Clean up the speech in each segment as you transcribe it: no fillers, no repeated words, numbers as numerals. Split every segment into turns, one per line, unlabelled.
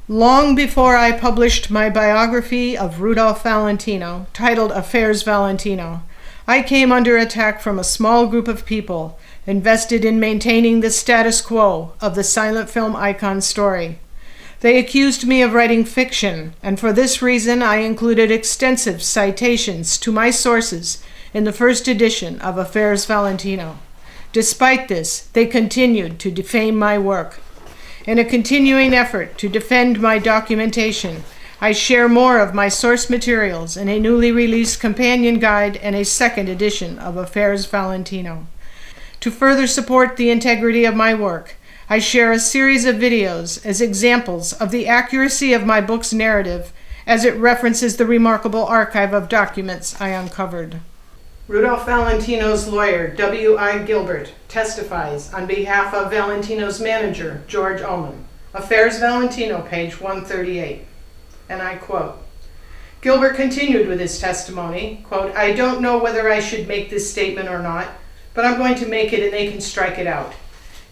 Long before I published my biography of Rudolph Valentino, titled Affairs Valentino, I came under attack from a small group of people invested in maintaining the status quo of the silent film icon's story. They accused me of writing fiction, and for this reason I included extensive citations to my sources in the first edition of Affairs Valentino. Despite this, they continued to defame my work. In a continuing effort to defend my documentation, I share more of my source materials in a newly released companion guide and a second edition of Affairs Valentino. To further support the integrity of my work, I share a series of videos as examples of the accuracy of my book's narrative as it references the remarkable archive of documents I uncovered. Rudolph Valentino's lawyer, W.I. Gilbert, testifies on behalf of Valentino's manager, George Ullman. Affairs Valentino, page 138. And I quote, Gilbert continued with his testimony, quote, I don't know whether I should make this statement or not, but I'm going to make it and they can strike it out.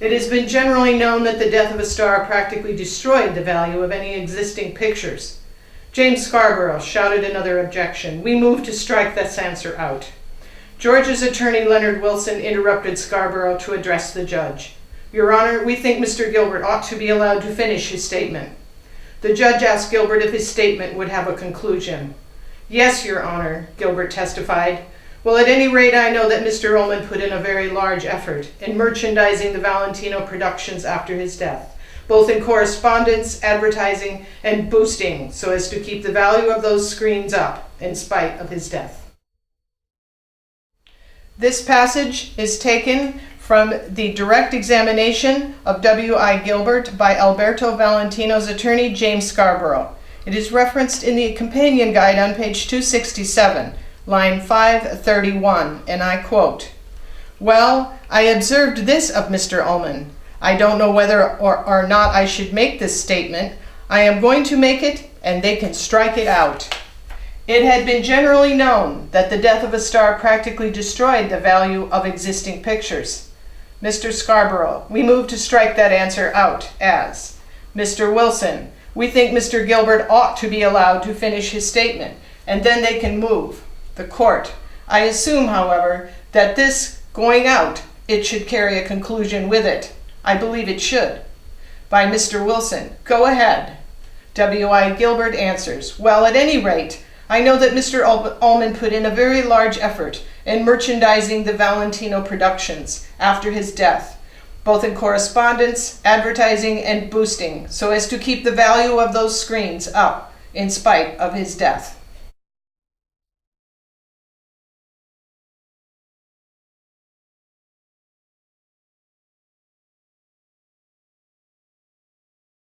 It has been generally known that the death of a star practically destroyed the value of any existing pictures. James Scarborough shouted another objection. We move to strike this answer out. George's attorney, Leonard Wilson, interrupted Scarborough to address the judge. Your Honor, we think Mr. Gilbert ought to be allowed to finish his statement. The judge asked Gilbert if his statement would have a conclusion. Yes, Your Honor, Gilbert testified. Well, at any rate, I know that Mr. Ullman put in a very large effort in merchandising the Valentino productions after his death, both in correspondence, advertising, and boosting, so as to keep the value of those screens up in spite of his death. This passage is taken from the direct examination of W.I. Gilbert by Alberto Valentino's attorney, James Scarborough. It is referenced in the companion guide on page 267, line 531, and I quote, Well, I observed this of Mr. Ullman. I don't know whether or not I should make this statement. I am going to make it, and they can strike it out. It had been generally known that the death of a star practically destroyed the value of existing pictures. Mr. Scarborough, we move to strike that answer out as, Mr. Wilson, we think Mr. Gilbert ought to be allowed to finish his statement, and then they can move. The court, I assume, however, that this going out, it should carry a conclusion with it. I believe it should. By Mr. Wilson, go ahead. W.I. Gilbert answers, well, at any rate, I know that Mr. Ullman put in a very large effort in merchandising the Valentino productions after his death, both in correspondence, advertising, and boosting, so as to keep the value of those screens up in spite of his death.